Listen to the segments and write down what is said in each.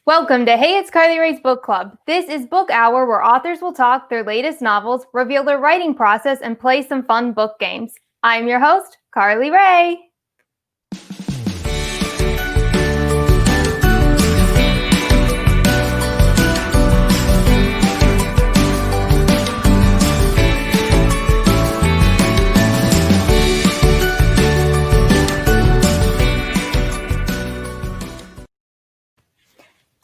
Welcome to Hey, it's Carly Rae's Book Club. This is Book Hour, where authors will talk their latest novels, reveal their writing process, and play some fun book games. I'm your host, Carly Rae.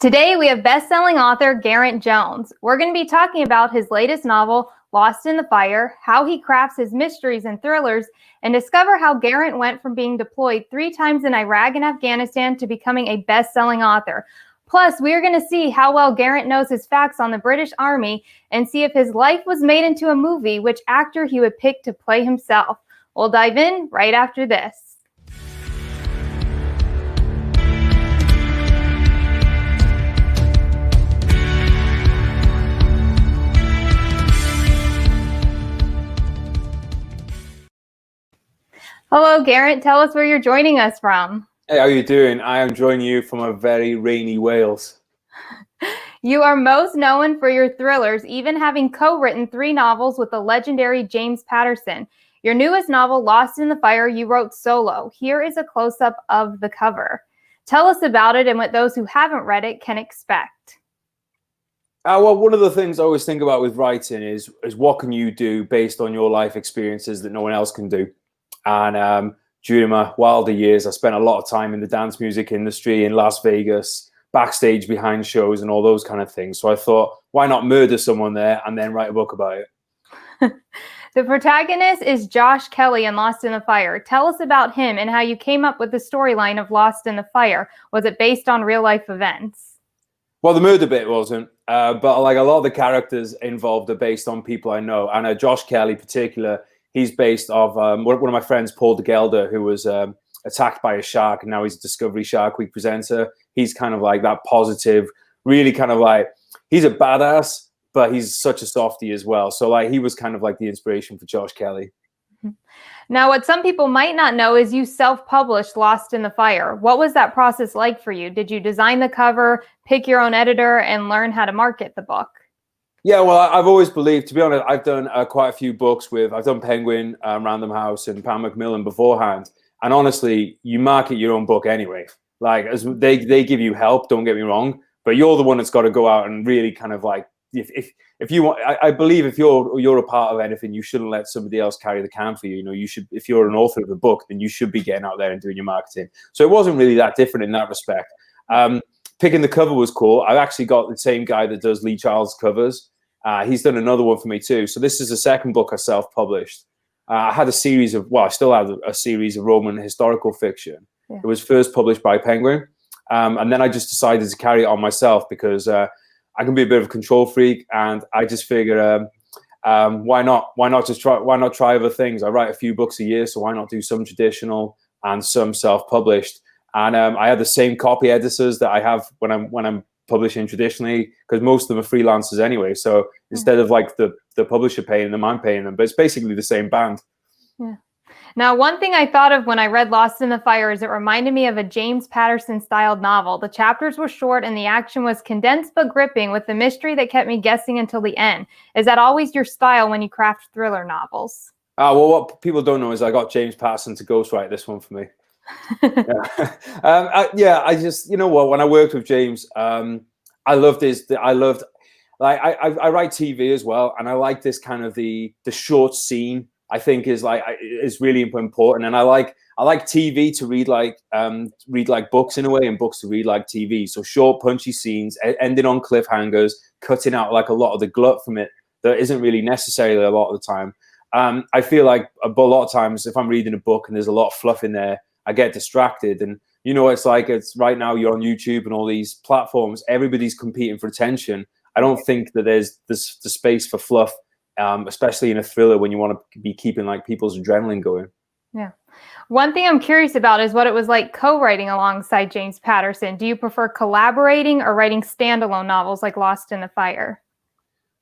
Today, we have best-selling author Geraint Jones. We're going to be talking about his latest novel, Lost in the Fire, how he crafts his mysteries and thrillers, and discover how Geraint went from being deployed 3 times in Iraq and Afghanistan to becoming a best-selling author. Plus, we are going to see how well Geraint knows his facts on the British Army and see if his life was made into a movie, which actor he would pick to play himself. We'll dive in right after this. Hello, Geraint. Tell us where you're joining us from. Hey, how are you doing? I am joining you from a very rainy Wales. You are most known for your thrillers, even having co-written 3 novels with the legendary James Patterson. Your newest novel, Lost in the Fire, you wrote solo. Here is a close-up of the cover. Tell us about it and what those who haven't read it can expect. Well, one of the things I always think about with writing is what can you do based on your life experiences that no one else can do? And during my wilder years, I spent a lot of time in the dance music industry in Las Vegas, backstage behind shows and all those kind of things. So I thought, why not murder someone there and then write a book about it? The protagonist is Josh Kelly in Lost in the Fire. Tell us about him and how you came up with the storyline of Lost in the Fire. Was it based on real-life events? Well, the murder bit wasn't, but like a lot of the characters involved are based on people I know. And Josh Kelly in particular, he's based off one of my friends, Paul de Gelder, who was attacked by a shark, and now he's a Discovery Shark Week presenter. He's kind of like that positive, really kind of like, he's a badass, but he's such a softie as well. So like he was kind of like the inspiration for Josh Kelly. Now, what some people might not know is you self-published Lost in the Fire. What was that process like for you? Did you design the cover, pick your own editor, and learn how to market the book? Yeah, well, I've always believed, to be honest, I've done quite a few books I've done Penguin, Random House, and Pam Macmillan beforehand. And honestly, you market your own book anyway. Like, as they give you help, don't get me wrong, but you're the one that's got to go out and really kind of like, if you want, I believe if you're a part of anything, you shouldn't let somebody else carry the can for you. You know, you should, if you're an author of a book, then you should be getting out there and doing your marketing. So it wasn't really that different in that respect. Picking the cover was cool. I've actually got the same guy that does Lee Child's covers. He's done another one for me too. So this is the second book I self-published. I had a series of, well, I still have a series of Roman historical fiction. Yeah. It was first published by Penguin. And then I just decided to carry it on myself because I can be a bit of a control freak. And I just figured, why not try other things? I write a few books a year, so why not do some traditional and some self-published? And I had the same copy editors that I have when I'm publishing traditionally, because most of them are freelancers anyway. So instead of like the publisher paying them, I'm paying them, but it's basically the same band. Yeah. Now, one thing I thought of when I read Lost in the Fire is it reminded me of a James Patterson styled novel. The chapters were short and the action was condensed but gripping, with the mystery that kept me guessing until the end. Is that always your style when you craft thriller novels? Well, what people don't know is I got James Patterson to ghostwrite this one for me. I just, you know what, when I worked with James, I write TV as well, and I like this kind of the short scene. I think is really important, and I like TV to read like books in a way, and books to read like TV. So short, punchy scenes, ending on cliffhangers, cutting out like a lot of the glut from it that isn't really necessary a lot of the time. I feel like a lot of times if I'm reading a book and there's a lot of fluff in there, I get distracted. And you know, it's right now you're on YouTube and all these platforms, everybody's competing for attention. I don't think that there's the space for fluff, especially in a thriller when you want to be keeping like people's adrenaline going. Yeah. One thing I'm curious about is what it was like co-writing alongside James Patterson. Do you prefer collaborating or writing standalone novels like Lost in the Fire?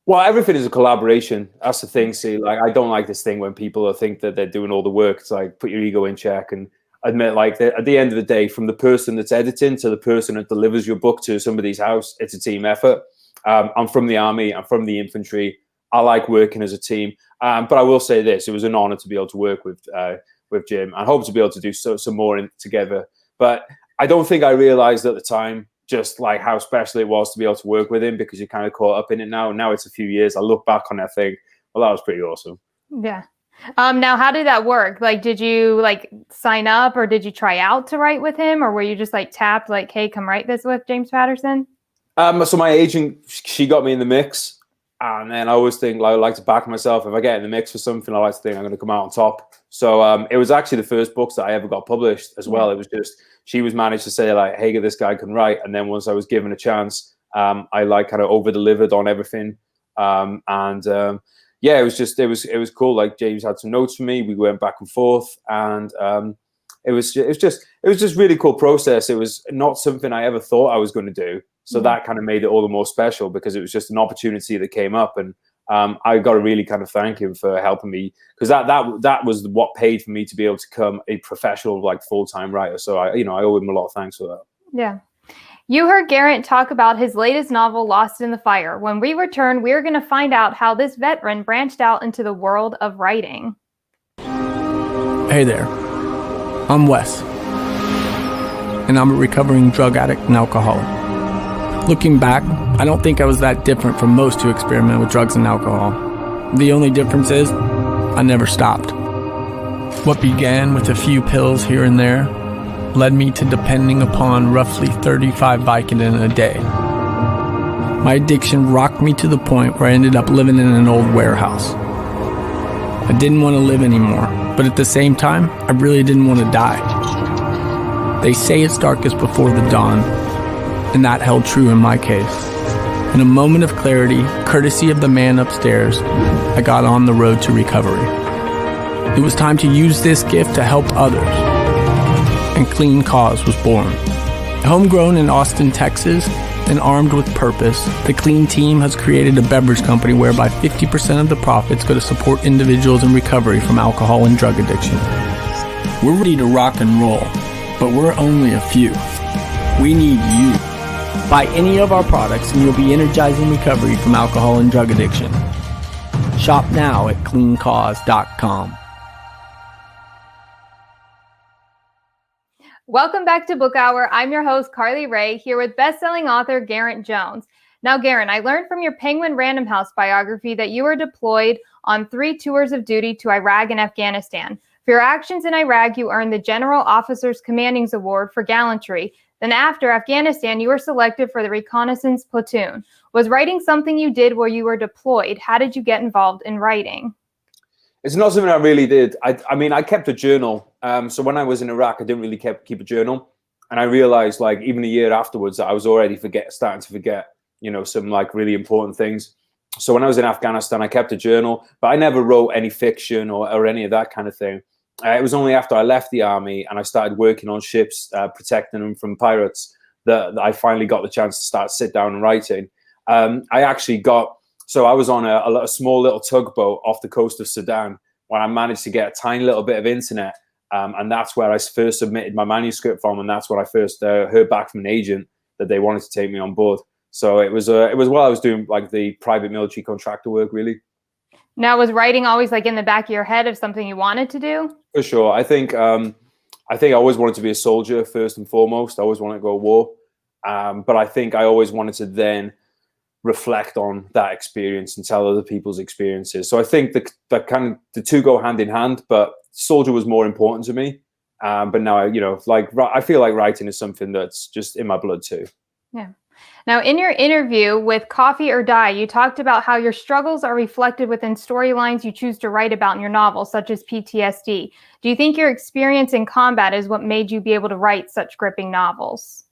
Well, everything is a collaboration. That's the thing. See, like, I don't like this thing when people think that they're doing all the work. It's like, put your ego in check. And admit, like at the end of the day, from the person that's editing to the person that delivers your book to somebody's house, it's a team effort. I'm from the army. I'm from the infantry. I like working as a team. But I will say this: it was an honor to be able to work with Jim. I hope to be able to do some more together. But I don't think I realized at the time just like how special it was to be able to work with him, because you're kind of caught up in it now. Now it's a few years. I look back on that thing. Well, that was pretty awesome. Yeah. Now, how did that work? Like, did you like sign up, or did you try out to write with him, or were you just like tapped like, hey, come write this with James Patterson? So my agent, she got me in the mix. And then I always think, like, I like to back myself. If I get in the mix for something, I like to think I'm going to come out on top. So it was actually the first books that I ever got published as well. It was just, she was managed to say like, hey, this guy can write. And then once I was given a chance, I like kind of over delivered on everything. Yeah, it was cool. Like, James had some notes for me. We went back and forth, and it was just really cool process. It was not something I ever thought I was going to do. So that kind of made it all the more special, because it was just an opportunity that came up, and I got to really kind of thank him for helping me, because that was what paid for me to be able to become a professional, like, full-time writer. So I owe him a lot of thanks for that. Yeah. You heard Geraint talk about his latest novel, Lost in the Fire. When we return, we're going to find out how this veteran branched out into the world of writing. Hey there, I'm Wes, and I'm a recovering drug addict and alcoholic. Looking back, I don't think I was that different from most who experiment with drugs and alcohol. The only difference is, I never stopped. What began with a few pills here and there led me to depending upon roughly 35 Vicodin a day. My addiction rocked me to the point where I ended up living in an old warehouse. I didn't want to live anymore, but at the same time, I really didn't want to die. They say it's darkest before the dawn, and that held true in my case. In a moment of clarity, courtesy of the man upstairs, I got on the road to recovery. It was time to use this gift to help others, and Clean Cause was born. Homegrown in Austin, Texas, and armed with purpose, the Clean team has created a beverage company whereby 50% of the profits go to support individuals in recovery from alcohol and drug addiction. We're ready to rock and roll, but we're only a few. We need you. Buy any of our products and you'll be energizing recovery from alcohol and drug addiction. Shop now at cleancause.com. Welcome back to Book Hour. I'm your host, Carly Rae, here with best-selling author Geraint Jones. Now, Geraint, I learned from your Penguin Random House biography that you were deployed on 3 tours of duty to Iraq and Afghanistan. For your actions in Iraq, you earned the General Officers Commanding's Award for gallantry. Then after Afghanistan, you were selected for the Reconnaissance Platoon. Was writing something you did while you were deployed? How did you get involved in writing? It's not something I really did. I mean, I kept a journal. So when I was in Iraq, I didn't really keep a journal. And I realized, like, even a year afterwards, that I was already starting to forget, some like really important things. So when I was in Afghanistan, I kept a journal, but I never wrote any fiction or any of that kind of thing. It was only after I left the army and I started working on ships, protecting them from pirates, that I finally got the chance to sit down and writing. So I was on a small little tugboat off the coast of Sudan when I managed to get a tiny little bit of internet. And that's where I first submitted my manuscript from. And that's when I first heard back from an agent that they wanted to take me on board. So it was while I was doing like the private military contractor work, really. Now, was writing always like in the back of your head of something you wanted to do? For sure. I think I always wanted to be a soldier first and foremost. I always wanted to go to war. But I think I always wanted to then reflect on that experience and tell other people's experiences. So I think the two go hand in hand, but soldier was more important to me. But now, I feel like writing is something that's just in my blood too. Yeah. Now, in your interview with Coffee or Die, you talked about how your struggles are reflected within storylines you choose to write about in your novel, such as PTSD. Do you think your experience in combat is what made you be able to write such gripping novels?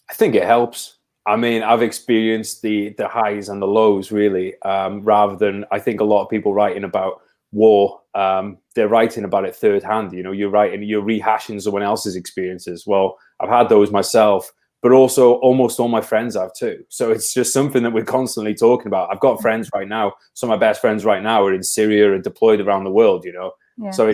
I think it helps. I mean, I've experienced the highs and the lows, really, rather than, I think, a lot of people writing about war. They're writing about it third hand. You're rehashing someone else's experiences. Well, I've had those myself, but also almost all my friends have too. So it's just something that we're constantly talking about. I've got friends right now. Some of my best friends right now are in Syria and deployed around the world, Yeah. So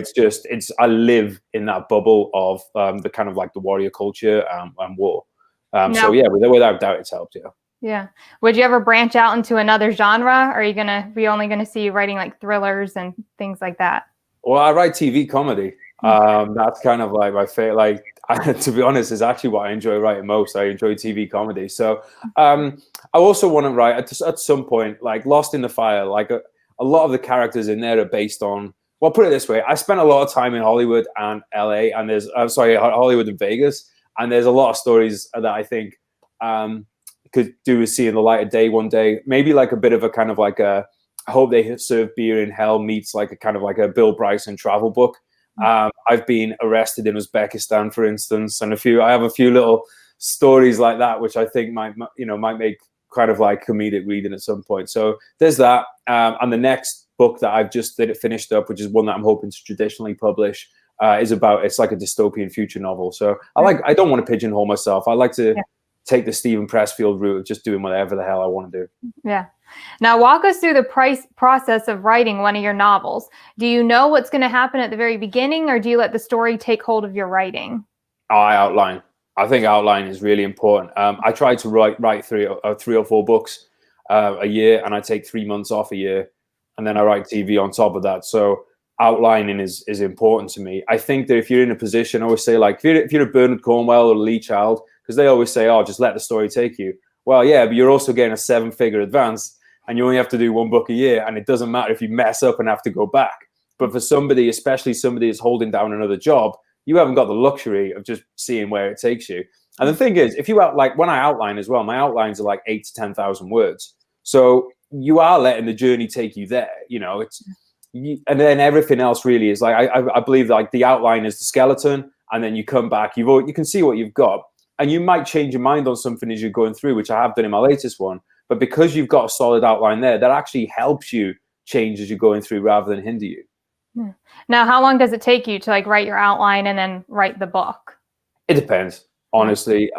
I live in that bubble of the kind of like the warrior culture and war. So yeah, without doubt, it's helped. Yeah. Yeah. Would you ever branch out into another genre? Or are you only gonna see you writing like thrillers and things like that? Well, I write TV comedy. That's kind of like my favorite. Like, to be honest, is actually what I enjoy writing most. I enjoy TV comedy. So I also want to write at some point, like Lost in the Fire. Like a lot of the characters in there are based on. Well, put it this way: I spent a lot of time in Hollywood and LA, and Hollywood and Vegas, and there's a lot of stories that I think could do with seeing the light of day one day. Maybe like a bit of a kind of like a I Hope They Serve Beer in Hell meets like a kind of like a Bill Bryson travel book. I've been arrested in Uzbekistan, for instance, and I have a few little stories like that, which I think might make kind of like comedic reading at some point. So there's that. And the next book that I've just finished up, which is one that I'm hoping to traditionally publish, it's like a dystopian future novel. So I don't want to pigeonhole myself. I like to take the Stephen Pressfield route of just doing whatever the hell I want to do. Yeah. Now walk us through the process of writing one of your novels. Do you know what's going to happen at the very beginning, or do you let the story take hold of your writing? I outline. I think outline is really important. I try to write three or four books a year, and I take 3 months off a year, and then I write TV on top of that. So outlining is important to me. I think that if you're in a position, I always say, like, if you're a Bernard Cornwell or a Lee Child, because they always say, oh, just let the story take you. Well, yeah, but you're also getting a 7-figure advance, and you only have to do 1 book a year, and it doesn't matter if you mess up and have to go back. But for somebody, especially somebody that's holding down another job, you haven't got the luxury of just seeing where it takes you. And the thing is, if you when I outline as well, my outlines are like 8,000 to 10,000 words. So you are letting the journey take you there, and then everything else really is like, I believe like the outline is the skeleton, and then you come back, you can see what you've got. And you might change your mind on something as you're going through, which I have done in my latest one. But because you've got a solid outline there, that actually helps you change as you're going through rather than hinder you. Now, how long does it take you to like write your outline and then write the book? It depends, honestly.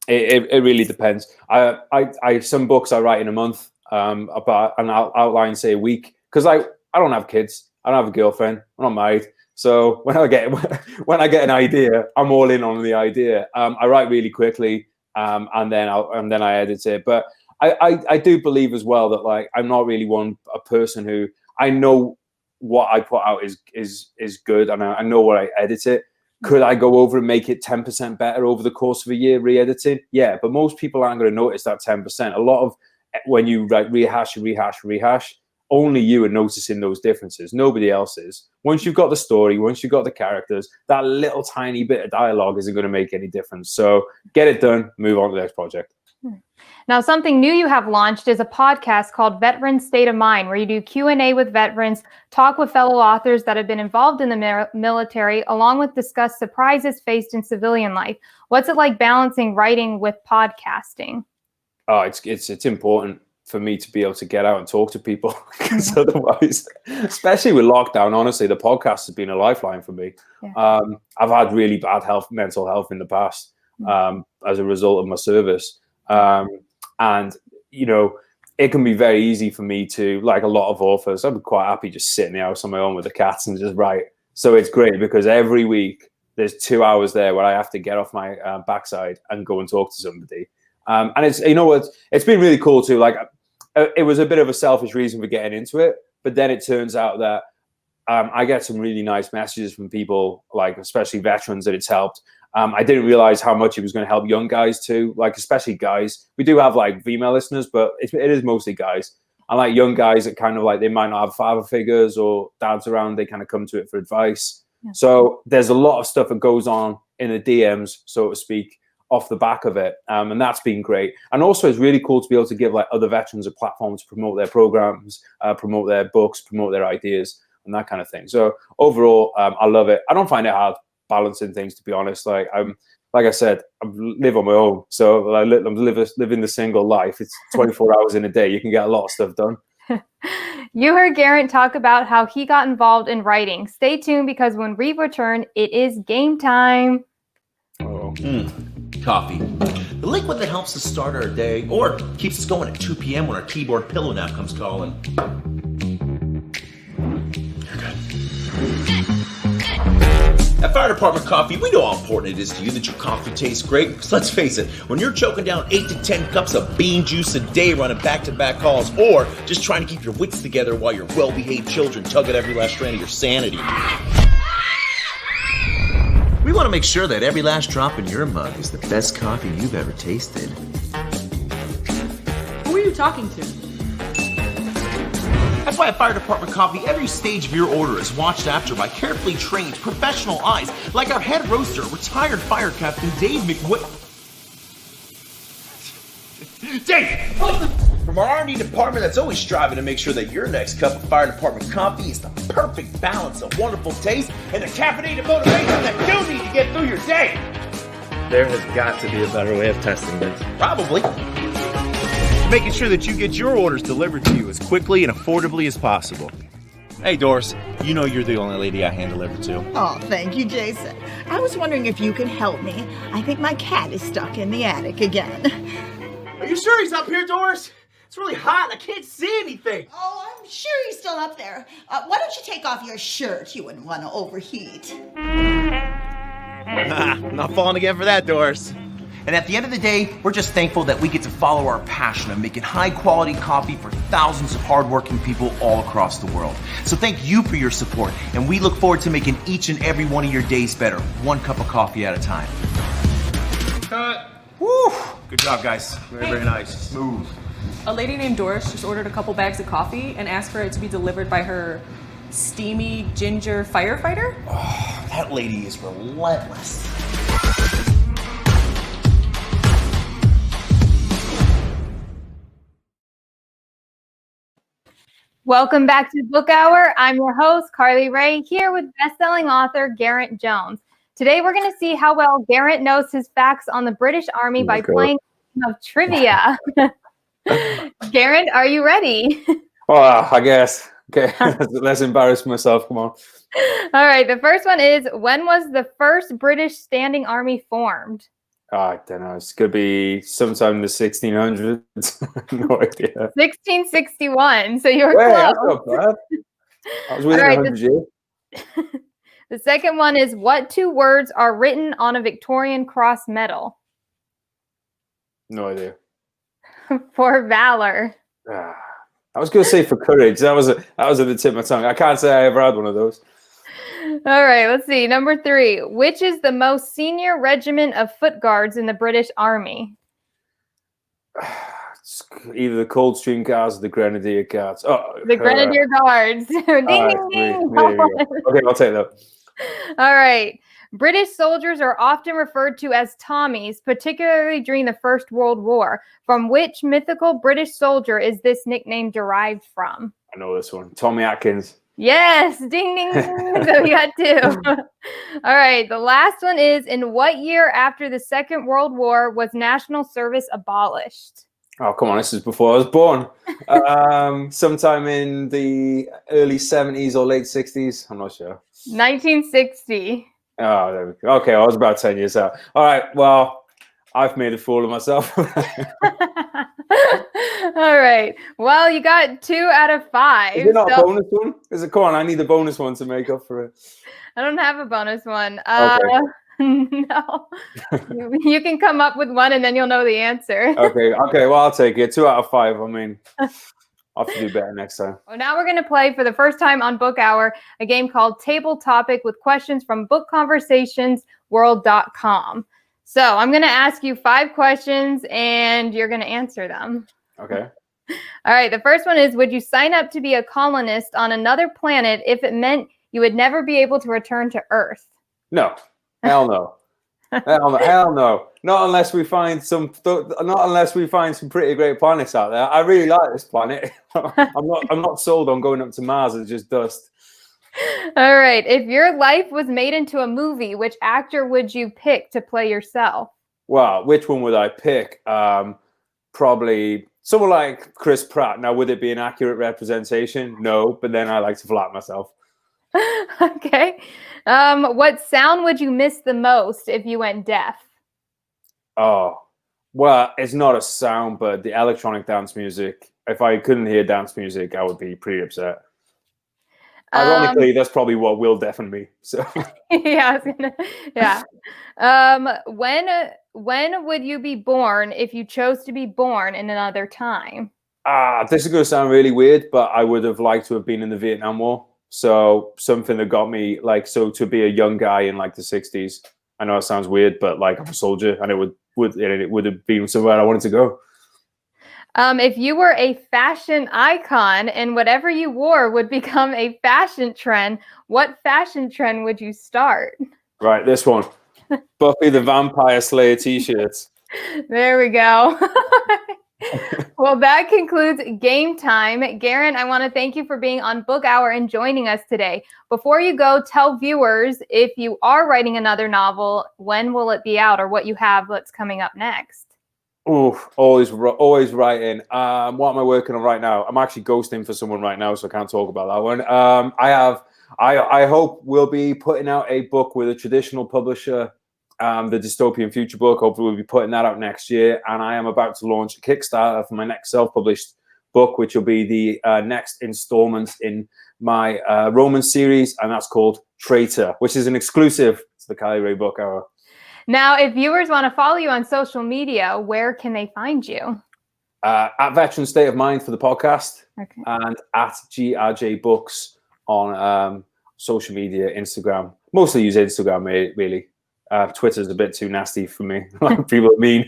It really depends. I some books I write in a month, about an outline, say a week, because I don't have kids, I don't have a girlfriend, I'm not married. So when I get an idea, I'm all in on the idea. I write really quickly, and then I edit it. But I do believe as well that like I'm not really a person who, I know what I put out is good, and I know what I edit it. Could I go over and make it 10% better over the course of a year re-editing? Yeah, but most people aren't going to notice that 10%. A lot of when you like rehash, only you are noticing those differences. Nobody else is. Once you've got the story, once you've got the characters, that little tiny bit of dialogue isn't going to make any difference. So get it done, move on to the next project. Now, something new you have launched is a podcast called Veteran State of Mind, where you do Q&A with veterans, talk with fellow authors that have been involved in the military, along with discuss surprises faced in civilian life. What's it like balancing writing with podcasting? Oh, it's important for me to be able to get out and talk to people, because otherwise, especially with lockdown, honestly, the podcast has been a lifeline for me. Yeah. I've had really bad mental health in the past as a result of my service. And it can be very easy for me to, like a lot of authors, I'd be quite happy just sitting in the house on my own with the cats and just write. So it's great because every week there's 2 hours there where I have to get off my backside and go and talk to somebody. And it's, it's been really cool too. Like, it was a bit of a selfish reason for getting into it, but then it turns out that I get some really nice messages from people, like especially veterans, that it's helped. I didn't realize how much it was going to help young guys too, like especially guys. We do have like female listeners, but it is mostly guys. And like young guys that kind of like, they might not have father figures or dads around, they kind of come to it for advice. Yeah. So there's a lot of stuff that goes on in the DMs, so to speak, off the back of it, and that's been great. And also it's really cool to be able to give like other veterans a platform to promote their programs, promote their books, promote their ideas, and that kind of thing. So overall, I love it. I don't find it hard balancing things, to be honest. Like I said, I live on my own, so I'm living the single life. It's 24 hours in a day. You can get a lot of stuff done. You heard Geraint talk about how he got involved in writing. Stay tuned, because when we return, it is game time. Coffee. The liquid that helps us start our day or keeps us going at 2 p.m. when our keyboard pillow nap comes calling. You're good. At Fire Department Coffee, we know how important it is to you that your coffee tastes great. Because let's face it, when you're choking down 8 to 10 cups of bean juice a day running back-to-back calls, or just trying to keep your wits together while your well-behaved children tug at every last strand of your sanity, we want to make sure that every last drop in your mug is the best coffee you've ever tasted. Who are you talking to? That's why at Fire Department Coffee, every stage of your order is watched after by carefully trained professional eyes, like our head roaster, retired fire captain Dave Dave! From our R&D department that's always striving to make sure that your next cup of Fire Department coffee is the perfect balance of wonderful taste and the caffeinated motivation that you need to get through your day. There has got to be a better way of testing this. Probably. Making sure that you get your orders delivered to you as quickly and affordably as possible. Hey, Doris, you know you're the only lady I hand deliver to. Oh, thank you, Jason. I was wondering if you could help me. I think my cat is stuck in the attic again. Are you sure he's up here, Doris? It's really hot. I can't see anything. Oh, I'm sure he's still up there. Why don't you take off your shirt? You wouldn't want to overheat. I'm not falling again for that, Doris. And at the end of the day, we're just thankful that we get to follow our passion of making high-quality coffee for thousands of hardworking people all across the world. So thank you for your support, and we look forward to making each and every one of your days better, one cup of coffee at a time. Cut. Woo! Good job, guys. Very, very nice. Smooth. A lady named Doris just ordered a couple bags of coffee and asked for it to be delivered by her steamy ginger firefighter. Oh, that lady is relentless. Welcome back to Book Hour. I'm your host, Carly Rae, here with bestselling author Geraint Jones. Today, we're going to see how well Geraint knows his facts on the British Army by playing a game of trivia. Geraint, are you ready? Oh, I guess. Okay, let's embarrass myself. Come on. All right. The first one is, when was the first British Standing Army formed? Oh, I don't know. It's going to be sometime in the 1600s. No idea. 1661. So you were That's close. not bad. I was within 100 years. The second one is, what two words are written on a Victorian cross medal? No idea. For valor. I was going to say for courage. That was at the tip of my tongue. I can't say I ever had one of those. All right, let's see. Number 3. Which is the most senior regiment of foot guards in the British Army? It's either the Coldstream Guards or the Grenadier Guards. Oh, The Grenadier Guards. Ding, ding, ding. There we go. Okay, I'll take that. All right. British soldiers are often referred to as Tommies, particularly during the First World War. From which mythical British soldier is this nickname derived from? I know this one. Tommy Atkins. Yes, ding, ding, ding. So you got 2. All right, the last one is, in what year after the Second World War was national service abolished? Oh, come on, this is before I was born. Sometime in the early 70s or late 60s. I'm not sure. 1960. Oh, there we go. Okay, I was about 10 years out. All right, well, I've made a fool of myself. All right. Well, you got 2 out of 5. Is it not a bonus one? Is it? Come on, I need the bonus one to make up for it. I don't have a bonus one. Okay. No. You can come up with one and then you'll know the answer. Okay, well, I'll take it. 2 out of 5. I mean, I'll have to do better next time. Well, now we're going to play for the first time on Book Hour a game called Table Topic with questions from bookconversationsworld.com. So I'm going to ask you 5 questions and you're going to answer them. Okay. All right. The first one is, would you sign up to be a colonist on another planet if it meant you would never be able to return to Earth? No. Hell no. Hell no. Not unless we find some pretty great planets out there. I really like this planet. I'm not sold on going up to Mars. It's just dust. All right. If your life was made into a movie, which actor would you pick to play yourself? Well, which one would I pick? Probably someone like Chris Pratt. Now, would it be an accurate representation? No, but then I like to flatter myself. Okay. What sound would you miss the most if you went deaf? Oh, well, it's not a sound, but the electronic dance music. If I couldn't hear dance music, I would be pretty upset. Ironically, that's probably what will deafen me. So Yeah, yeah. When would you be born if you chose to be born in another time? this is going to sound really weird, but I would have liked to have been in the Vietnam War. So something that got me to be a young guy in like the 60s. I know it sounds weird, but like I'm a soldier, and it would have been somewhere I wanted to go. If you were a fashion icon and whatever you wore would become a fashion trend, what fashion trend would you start? Right, this one. Buffy the Vampire Slayer t-shirts. There we go. Well, that concludes Game Time. Geraint, I want to thank you for being on Book Hour and joining us today. Before you go, tell viewers if you are writing another novel, when will it be out, or what you have that's coming up next? Oh, always writing. What am I working on right now? I'm actually ghosting for someone right now, so I can't talk about that one. I hope we'll be putting out a book with a traditional publisher, the Dystopian Future book. Hopefully we'll be putting that out next year. And I am about to launch a Kickstarter for my next self-published book, which will be the next installment in my romance series. And that's called Traitor, which is an exclusive to the CarlyRae Book Hour. Now, if viewers want to follow you on social media, where can they find you? At Veteran State of Mind for the podcast, Okay. and at GRJ Books on social media, Instagram. Mostly use Instagram, really. Twitter's a bit too nasty for me. People are mean.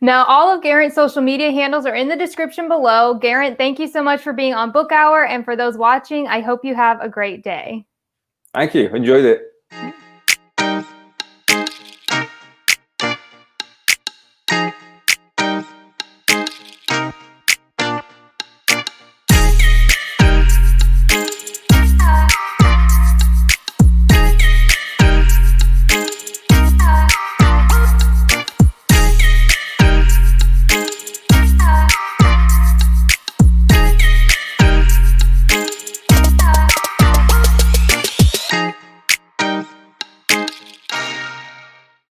Now, all of Geraint's social media handles are in the description below. Geraint, thank you so much for being on Book Hour. And for those watching, I hope you have a great day. Thank you. Enjoyed it.